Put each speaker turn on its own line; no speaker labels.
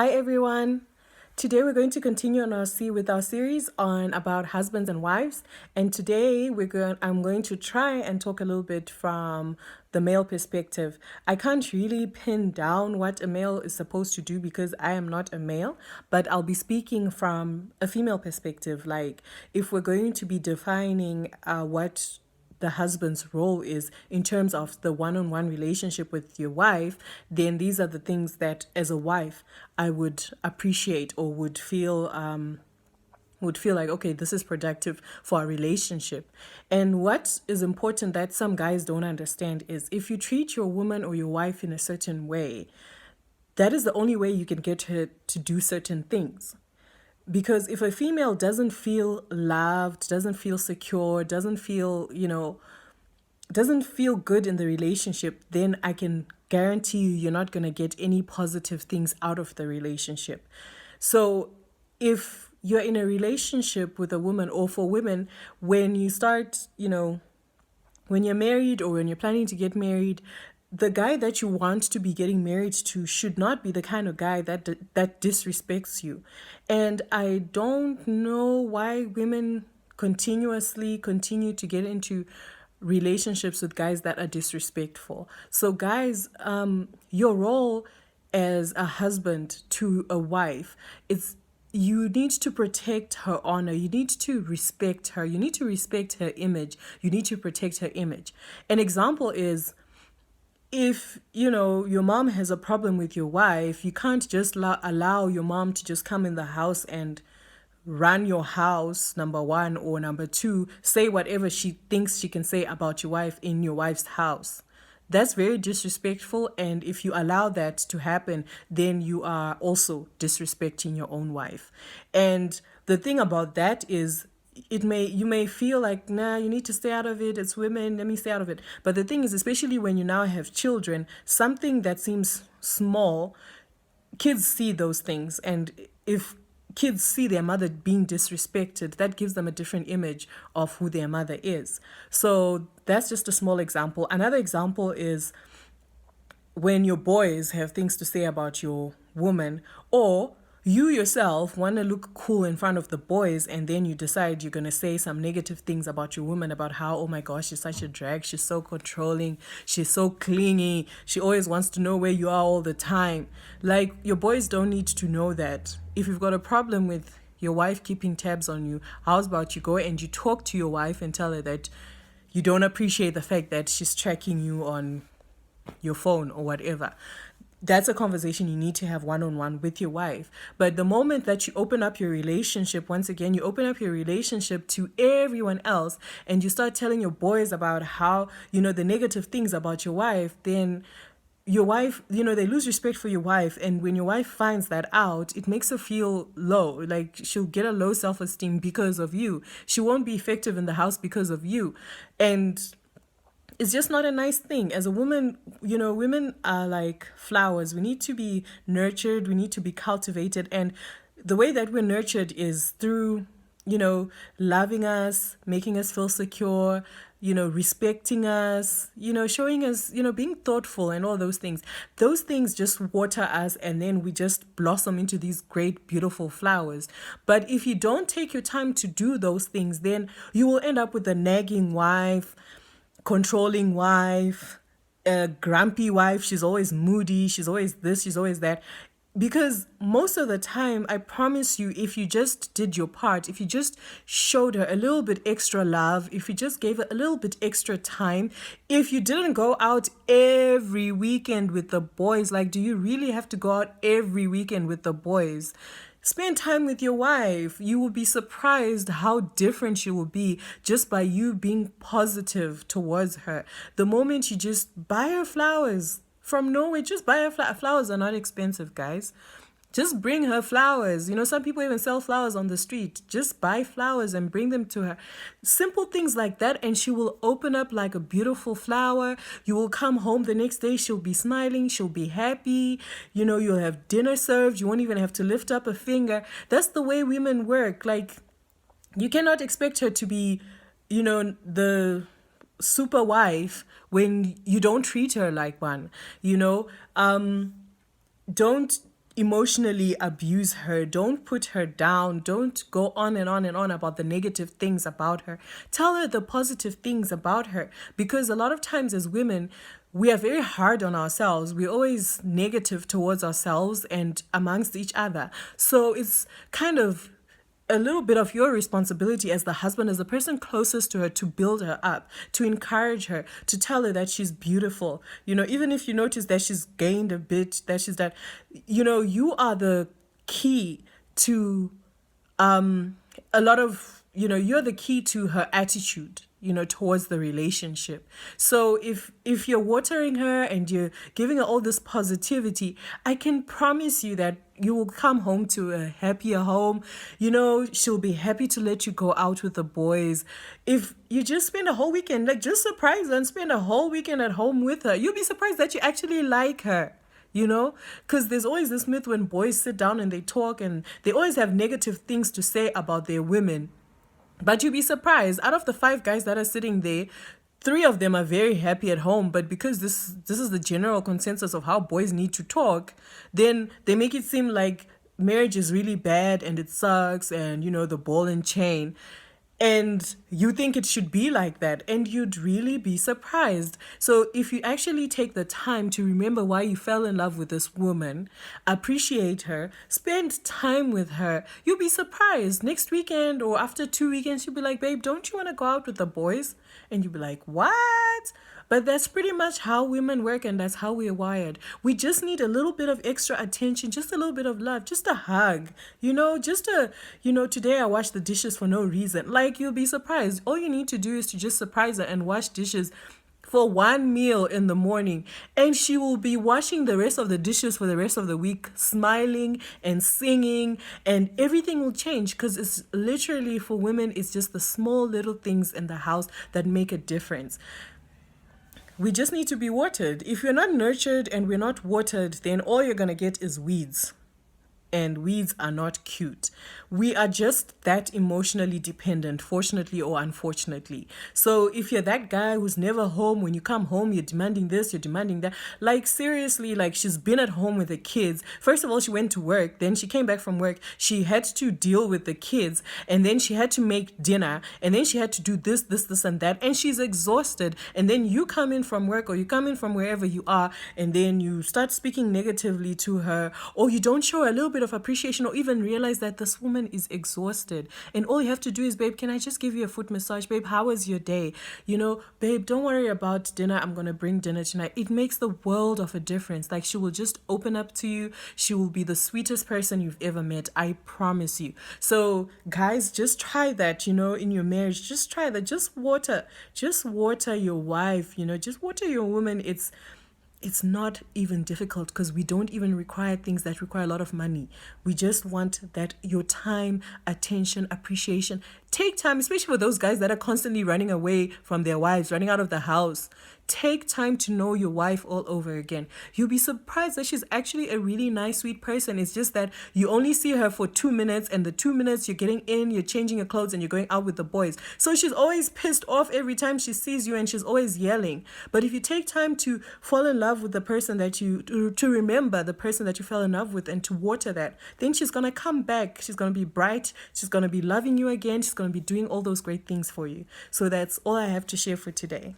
Hi everyone. Today we're going to continue on with our series on about husbands and wives. And today I'm going to try and talk a little bit from the male perspective. I can't really pin down what a male is supposed to do because I am not a male, but I'll be speaking from a female perspective. Like if we're going to be defining what the husband's role is in terms of the one-on-one relationship with your wife, then these are the things that as a wife I would appreciate or would feel like, okay, this is productive for our relationship. And what is important that some guys don't understand is if you treat your woman or your wife in a certain way, that is the only way you can get her to do certain things. Because if a female doesn't feel loved, doesn't feel secure, doesn't feel good in the relationship, then I can guarantee you're not going to get any positive things out of the relationship. So if you're in a relationship with a woman, or for women, when you start, when you're married or when you're planning to get married, the guy that you want to be getting married to should not be the kind of guy that disrespects you. And I don't know why women continuously continue to get into relationships with guys that are disrespectful. So guys, your role as a husband to a wife, it's you need to protect her honor. You need to respect her. You need to respect her image. You need to protect her image. An example is if your mom has a problem with your wife, you can't just allow your mom to just come in the house and run your house, number one, or number two, say whatever she thinks she can say about your wife in your wife's house. That's very disrespectful, and if you allow that to happen, then you are also disrespecting your own wife. And the thing about that is, you may feel like, nah, you need to stay out of it, it's women, let me stay out of it. But the thing is, especially when you now have children, something that seems small, kids see those things. And if kids see their mother being disrespected, that gives them a different image of who their mother is. So that's just a small example. Another example is when your boys have things to say about your woman, or you yourself want to look cool in front of the boys, and then you decide you're going to say some negative things about your woman, about how, oh my gosh, she's such a drag, she's so controlling, she's so clingy, she always wants to know where you are all the time. Like, your boys don't need to know that. If you've got a problem with your wife keeping tabs on you, how's about you go and you talk to your wife and tell her that you don't appreciate the fact that she's tracking you on your phone or whatever. That's a conversation you need to have one-on-one with your wife. But the moment that you open up your relationship, once again, you open up your relationship to everyone else, and you start telling your boys about how, the negative things about your wife, then your wife, they lose respect for your wife. And when your wife finds that out, it makes her feel low. Like, she'll get a low self-esteem because of you. She won't be effective in the house because of you. And it's just not a nice thing. As a woman, women are like flowers. We need to be nurtured. We need to be cultivated. And the way that we're nurtured is through, loving us, making us feel secure, respecting us, showing us, being thoughtful and all those things. Those things just water us, and then we just blossom into these great, beautiful flowers. But if you don't take your time to do those things, then you will end up with a nagging wife, controlling wife, a grumpy wife. She's always moody, she's always this, she's always that. Because most of the time, I promise you, if you just did your part, if you just showed her a little bit extra love, if you just gave her a little bit extra time, if you didn't go out every weekend with the boys, like, do you really have to go out every weekend with the boys? Spend time with your wife. You will be surprised how different she will be just by you being positive towards her. The moment you just buy her flowers from nowhere, just buy her flowers are not expensive, guys. Just bring her flowers. Some people even sell flowers on the street. Just buy flowers and bring them to her. Simple things like that, and she will open up like a beautiful flower. You will come home the next day, she'll be smiling, she'll be happy. You'll have dinner served. You won't even have to lift up a finger. That's the way women work. Like, you cannot expect her to be, the super wife when you don't treat her like one. Don't emotionally abuse her. Don't put her down. Don't go on and on and on about the negative things about her. Tell her the positive things about her. Because a lot of times as women, we are very hard on ourselves. We're always negative towards ourselves and amongst each other. So it's kind of a little bit of your responsibility as the husband, as the person closest to her, to build her up, to encourage her, to tell her that she's beautiful. Even if you notice that she's gained a bit, that she's that, you are the key to a lot of, you're the key to her attitude, towards the relationship. So if you're watering her and you're giving her all this positivity, I can promise you that you will come home to a happier home. She'll be happy to let you go out with the boys. If you just spend a whole weekend, like, just surprise her and spend a whole weekend at home with her, you'll be surprised that you actually like her. Because there's always this myth when boys sit down and they talk and they always have negative things to say about their women. But you'd be surprised, out of the 5 guys that are sitting there, 3 of them are very happy at home. But because this is the general consensus of how boys need to talk, then they make it seem like marriage is really bad and it sucks and, the ball and chain. And you think it should be like that, and you'd really be surprised. So if you actually take the time to remember why you fell in love with this woman, appreciate her, spend time with her, you'll be surprised. Next weekend or after 2 weekends, you'll be like, babe, don't you want to go out with the boys? And you'll be like, what? But that's pretty much how women work, and that's how we're wired. We just need a little bit of extra attention, just a little bit of love, just a hug, today I washed the dishes for no reason. Like, you'll be surprised. All you need to do is to just surprise her and wash dishes for one meal in the morning, and she will be washing the rest of the dishes for the rest of the week, smiling and singing, and everything will change, because it's literally, for women, it's just the small little things in the house that make a difference. We just need to be watered. If you're not nurtured and we're not watered, then all you're going to get is weeds. And weeds are not cute. We are just that emotionally dependent, fortunately or unfortunately. So if you're that guy who's never home, when you come home, you're demanding this, you're demanding that. Like, seriously, like, she's been at home with the kids. First of all, she went to work. Then she came back from work. She had to deal with the kids. And then she had to make dinner. And then she had to do this, and that. And she's exhausted. And then you come in from work, or you come in from wherever you are, and then you start speaking negatively to her, or you don't show a little bit of appreciation, or even realize that this woman is exhausted, and all you have to do is, babe, can I just give you a foot massage? Babe, how was your day? Babe, don't worry about dinner, I'm gonna bring dinner tonight. It makes the world of a difference. Like, she will just open up to you. She will be the sweetest person you've ever met, I promise you. So guys, just try that, in your marriage. Just try that. Just water your wife, just water your woman. It's not even difficult, because we don't even require things that require a lot of money. We just want that, your time, attention, appreciation. Take time, especially for those guys that are constantly running away from their wives, running out of the house. Take time to know your wife all over again. You'll be surprised that she's actually a really nice, sweet person. It's just that you only see her for 2 minutes, and the 2 minutes you're getting in, you're changing your clothes, and you're going out with the boys. So she's always pissed off every time she sees you, and she's always yelling. But if you take time to fall in love with the person that to remember the person that you fell in love with, and to water that, then she's going to come back. She's going to be bright. She's going to be loving you again. She's going to be doing all those great things for you. So that's all I have to share for today.